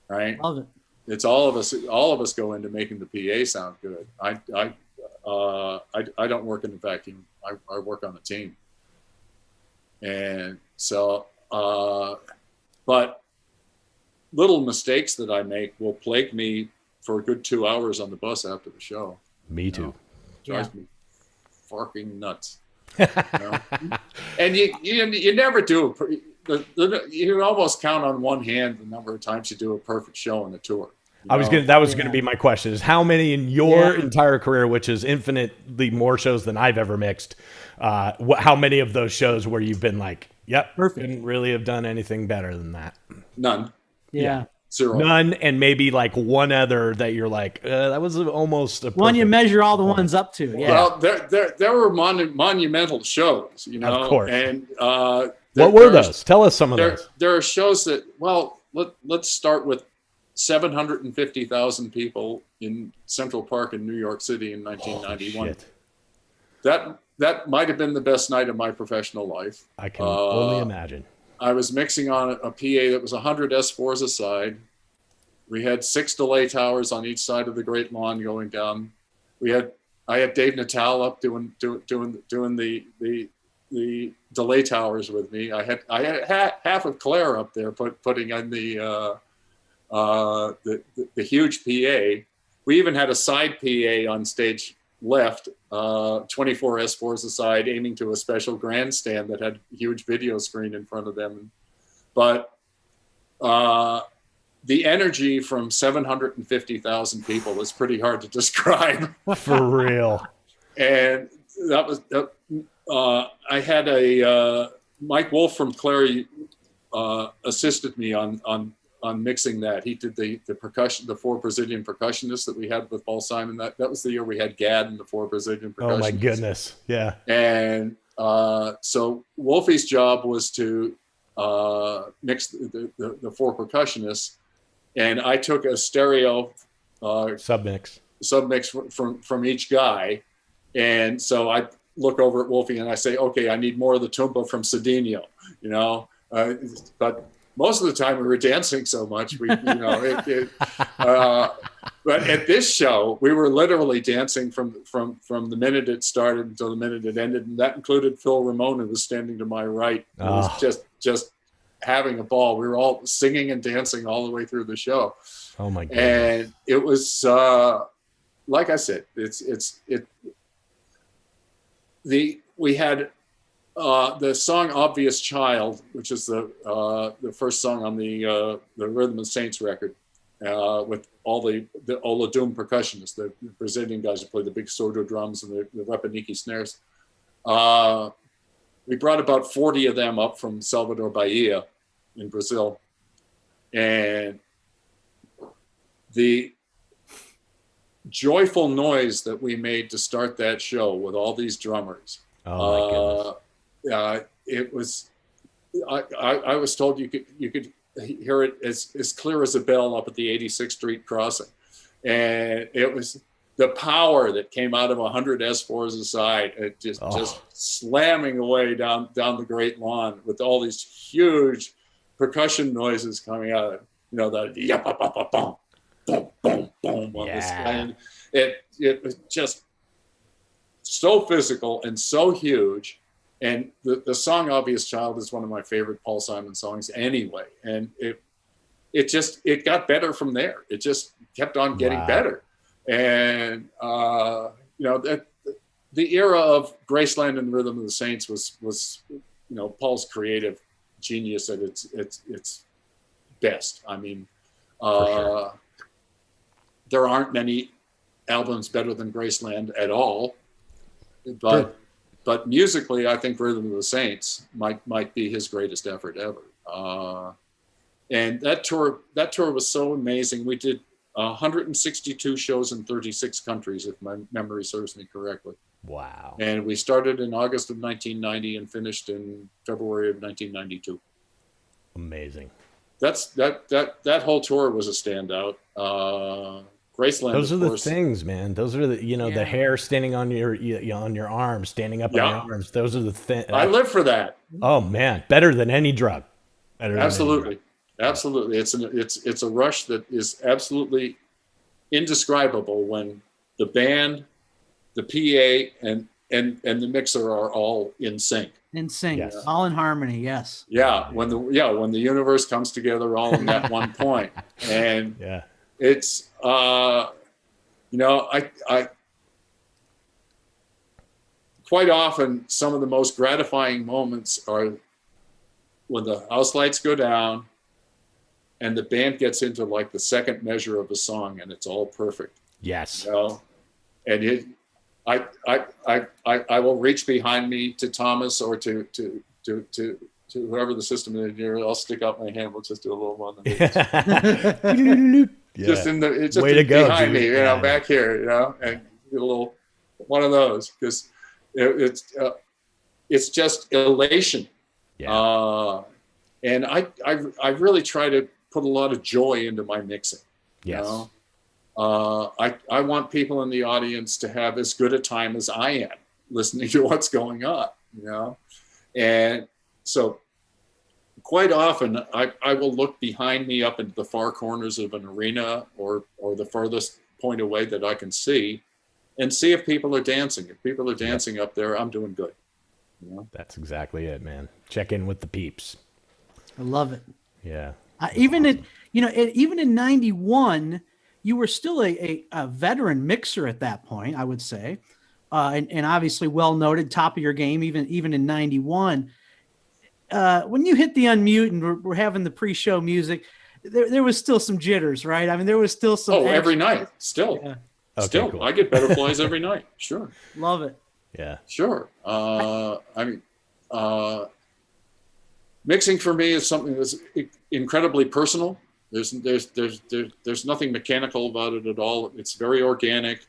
right? Love it. It's all of us go into making the PA sound good. I don't work in a vacuum. I work on a team. And so, but little mistakes that I make will plague me for a good 2 hours on the bus after the show. Me too. Drives me fucking nuts. And you never do. you can almost count on one hand the number of times you do a perfect show on a tour. That was gonna be my question: is how many in your entire career, which is infinitely more shows than I've ever mixed? How many of those shows where you've been like, "Yep, perfect. Couldn't really have done anything better than that"? None. Yeah. Zero. None, and maybe like one other that you're like, that was almost a one you measure all the ones up to. Yeah. Well, there were monumental shows, you know. Of course. And what were those? Tell us some of those. There are shows that. Well, let's start with 750,000 people in Central Park in New York City in 1991. That might have been the best night of my professional life. I can only imagine. I was mixing on a PA that was 100 S4s a side. We had 6 delay towers on each side of the Great Lawn going down. I had Dave Natal up doing the delay towers with me. I had half of Claire up there putting on the huge PA. We even had a side PA on stage left, 24 S4s aside, aiming to a special grandstand that had a huge video screen in front of them. But the energy from 750,000 people is pretty hard to describe. For real. And that was, I had Mike Wolf from Clary assisted me on mixing that. He did the percussion, the 4 Brazilian percussionists that we had with Paul Simon. That was the year we had Gad and the 4 Brazilian percussionists. Oh my goodness. Yeah. And so Wolfie's job was to mix the 4 percussionists, and I took a stereo submix from each guy. And so I look over at Wolfie and I say, okay, I need more of the tumba from Cedinho, you know, but most of the time we were dancing so much, but at this show, we were literally dancing from the minute it started until the minute it ended. And that included Phil Ramone, who was standing to my right. It was just having a ball. We were all singing and dancing all the way through the show. Oh my God. And it was, like I said, we had the song "Obvious Child," which is the first song on the Rhythm of Saints record, with all the Oladum percussionists, the Brazilian guys who play the big surdo drums and the Rapaniki snares. We brought about 40 of them up from Salvador Bahia in Brazil, and the joyful noise that we made to start that show with all these drummers. Oh my goodness. It was. I was told you could hear it as clear as a bell up at the 86th Street crossing, and it was the power that came out of 100 S4s aside. It just slamming away down the Great Lawn with all these huge percussion noises coming out. The yap-a-pa-pa-pum, boom, boom, boom on this, and it was just so physical and so huge. And the song "Obvious Child" is one of my favorite Paul Simon songs anyway. And it got better from there. It just kept on getting better. And, the era of Graceland and Rhythm of the Saints was Paul's creative genius at its best. I mean, sure. There aren't many albums better than Graceland at all, but musically, I think Rhythm of the Saints might be his greatest effort ever. And that tour was so amazing. We did 162 shows in 36 countries, if my memory serves me correctly. Wow. And we started in August of 1990 and finished in February of 1992. Amazing. That whole tour was a standout. Graceland. Those are the things, man. Those are the hair standing on your arms, standing up on your arms. Those are the things. I live for that. Oh man, better than any drug. Absolutely. It's a rush that is absolutely indescribable when the band, the PA, and the mixer are all in sync. In sync, yes. All in harmony. Yes. Yeah, when the universe comes together all in that one point, and it's I quite often some of the most gratifying moments are when the house lights go down and the band gets into like the second measure of a song and it's all perfect. Yes. You know? And I will reach behind me to Thomas or to whoever the system engineer. I'll stick out my hand. We'll just do a little one. Just Way to go, behind dude. me, you know, back here, you know, and do a little one of those because it's just elation. Yeah. And I really try to put a lot of joy into my mixing. Yes. You know? I want people in the audience to have as good a time as I am listening to what's going on, you know? And so quite often I will look behind me up into the far corners of an arena or the furthest point away that I can see and see if people are dancing. If people are dancing up there, I'm doing good. You know? That's exactly it, man. Check in with the peeps. I love it. Yeah. Even in 91, you were still a veteran mixer at that point, I would say. And obviously well noted, top of your game, even in 91. When you hit the unmute and we're having the pre-show music, there was still some jitters, right? I mean, there was still some. Oh, every night, still. Yeah. Okay, still, cool. I get butterflies every night. Sure. Love it. Yeah. Sure. Mixing for me is something that's incredibly personal. There's nothing mechanical about it at all. It's very organic.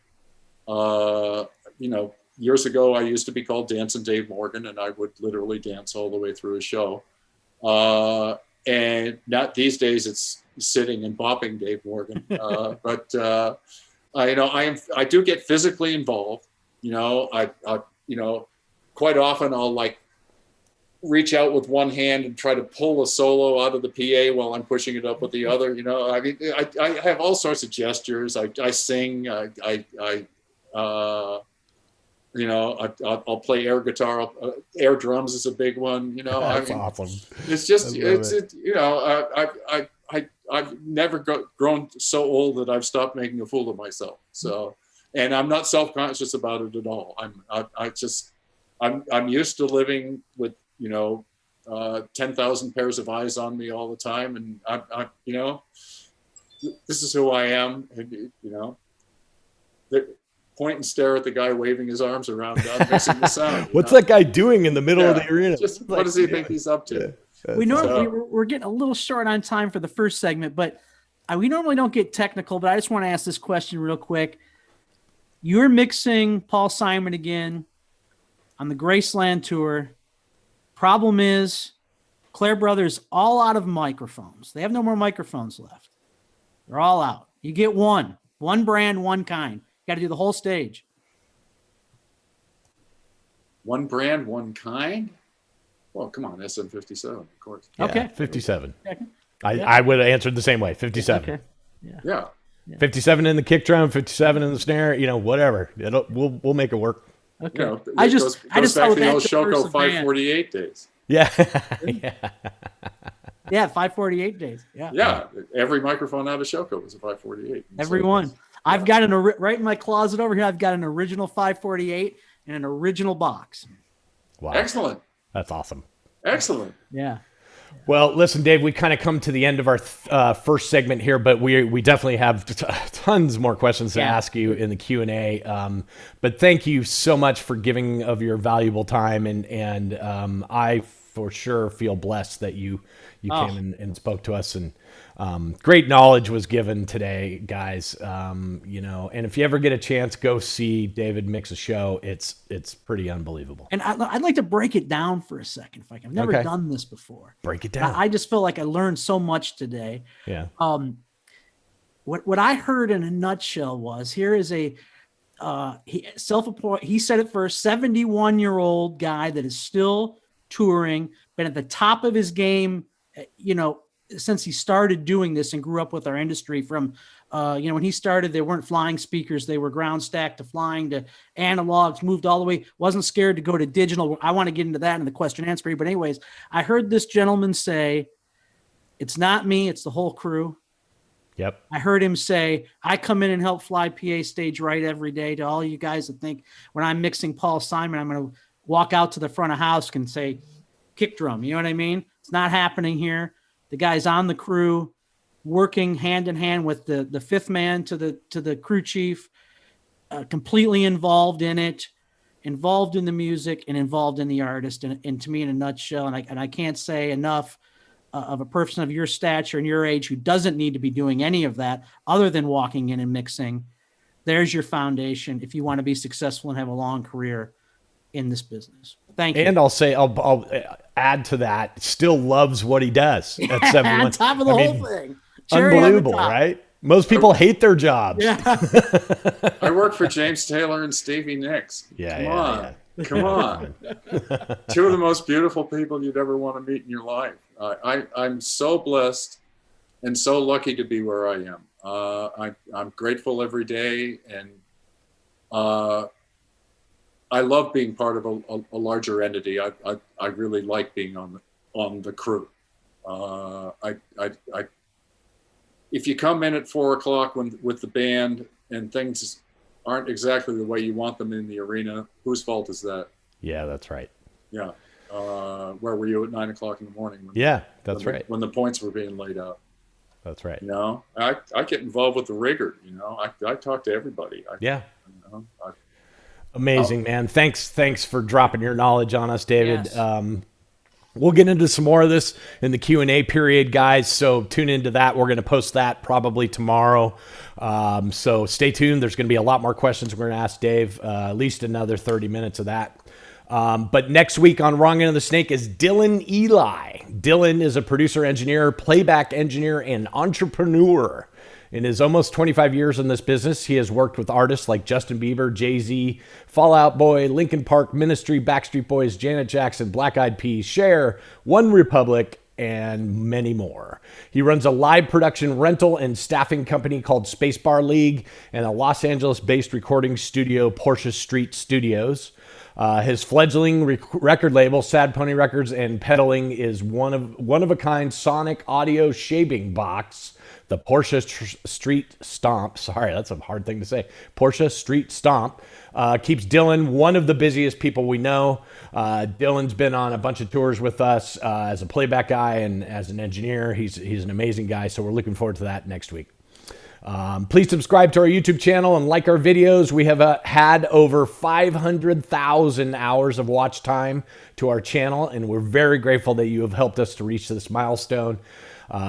You know, years ago, I used to be called Dancing Dave Morgan, and I would literally dance all the way through a show. And not these days, it's sitting and bopping Dave Morgan. I do get physically involved. You know, quite often I'll like reach out with one hand and try to pull a solo out of the PA while I'm pushing it up with the other. You know, I mean, I have all sorts of gestures. I sing. I'll play air guitar. Air drums is a big one. You know, That's awesome. It's just I've never grown so old that I've stopped making a fool of myself. So, and I'm not self-conscious about it at all. I'm used to living with 10,000 pairs of eyes on me all the time, and I this is who I am. And, you know, point and stare at the guy waving his arms around, mixing the sound. What's that guy doing in the middle of the arena? What does he think he's up to? Yeah. We're getting a little short on time for the first segment, but we normally don't get technical, but I just want to ask this question real quick. You're mixing Paul Simon again on the Graceland tour. Problem is, Claire Brothers all out of microphones. They have no more microphones left. They're all out. You get one brand, one kind. Got to do the whole stage. One brand, one kind? Well, come on, SM57, of course. Yeah, Okay. 57. Okay. I would have answered the same way. 57. Okay. Yeah. 57 in the kick drum, 57 in the snare. You know, whatever. We'll make it work. Okay. You know, I it just goes saw back to the that old Shoko diverse band. 548 days. Yeah. Yeah, 548 days. Yeah. Yeah, every microphone out of Shoko was a 548. Every one. I've got right in my closet over here. I've got an original 548 and an original box. Wow. Excellent. That's awesome. Excellent. Yeah. Well, listen, Dave, we kind of come to the end of our first segment here, but we definitely have tons more questions to ask you in the Q&A. But thank you so much for giving of your valuable time, and I for sure feel blessed that you came and spoke to us, and great knowledge was given today, guys. And if you ever get a chance, go see David mix a show. It's pretty unbelievable. And I'd like to break it down for a second. If I can. I've never done this before. Break it down. I just feel like I learned so much today. Yeah. What I heard in a nutshell was, here is a self-employed. He said it first. 71-year-old guy that is still touring, been at the top of his game, since he started doing this and grew up with our industry from, when he started, they weren't flying speakers. They were ground stacked to flying to analogs, moved all the way, wasn't scared to go to digital. I want to get into that in the question and answer. But anyways, I heard this gentleman say, it's not me, it's the whole crew. Yep. I heard him say, I come in and help fly PA stage right every day. To all you guys that think when I'm mixing Paul Simon, I'm going to walk out to the front of house and say, kick drum. You know what I mean? It's not happening here. The guy's on the crew, working hand in hand with the fifth man to the crew chief, completely involved in it, involved in the music, and involved in the artist. And to me, in a nutshell, and I can't say enough of a person of your stature and your age who doesn't need to be doing any of that other than walking in and mixing. There's your foundation if you want to be successful and have a long career in this business. Thank you. And I'll add to that, still loves what he does at 71. On top of the whole thing. Unbelievable, right? Most people hate their jobs. Yeah. I work for James Taylor and Stevie Nicks. Come on. Two of the most beautiful people you'd ever want to meet in your life. I'm so blessed and so lucky to be where I am. I'm grateful every day, and I love being part of a larger entity. I really like being on the crew. If you come in at 4:00 with the band and things aren't exactly the way you want them in the arena, whose fault is that? Yeah, that's right. Yeah. Where were you at 9:00 in the morning? That's right. When the points were being laid out. That's right. You know, I get involved with the rigger. You know, I talk to everybody. Amazing, man. Thanks for dropping your knowledge on us, David. Yes. We'll get into some more of this in the Q&A period, guys. So tune into that. We're going to post that probably tomorrow. So stay tuned. There's going to be a lot more questions we're going to ask Dave, at least another 30 minutes of that. But next week on Wrong End of the Snake is Dylan Eli. Dylan is a producer, engineer, playback engineer, and entrepreneur. In his almost 25 years in this business, he has worked with artists like Justin Bieber, Jay-Z, Fall Out Boy, Linkin Park, Ministry, Backstreet Boys, Janet Jackson, Black Eyed Peas, Cher, One Republic, and many more. He runs a live production rental and staffing company called Spacebar League and a Los Angeles-based recording studio, Porsche Street Studios. His fledgling record label, Sad Pony Records and Pedaling, is one of a kind sonic audio shaving box, the Porsche Street Stomp. Sorry, that's a hard thing to say. Porsche Street Stomp keeps Dylan one of the busiest people we know. Dylan's been on a bunch of tours with us as a playback guy and as an engineer. He's an amazing guy, so we're looking forward to that next week. Please subscribe to our YouTube channel and like our videos. We have had over 500,000 hours of watch time to our channel, and we're very grateful that you have helped us to reach this milestone.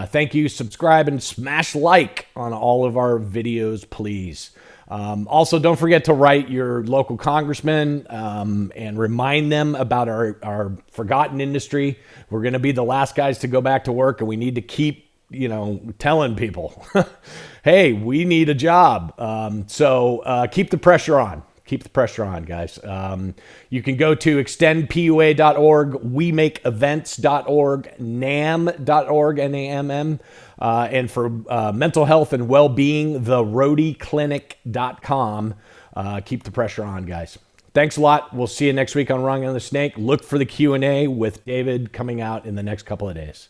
Thank you. Subscribe and smash like on all of our videos, please. Also, don't forget to write your local congressman and remind them about our forgotten industry. We're going to be the last guys to go back to work, and we need to keep telling people, hey, we need a job. So keep the pressure on. Keep the pressure on, guys. You can go to extendpua.org, wemakeevents.org, NAMM.org, NAMM, and for mental health and well-being, theroadieclinic.com. Keep the pressure on, guys. Thanks a lot. We'll see you next week on Wrong End of the Snake. Look for the Q&A with David coming out in the next couple of days.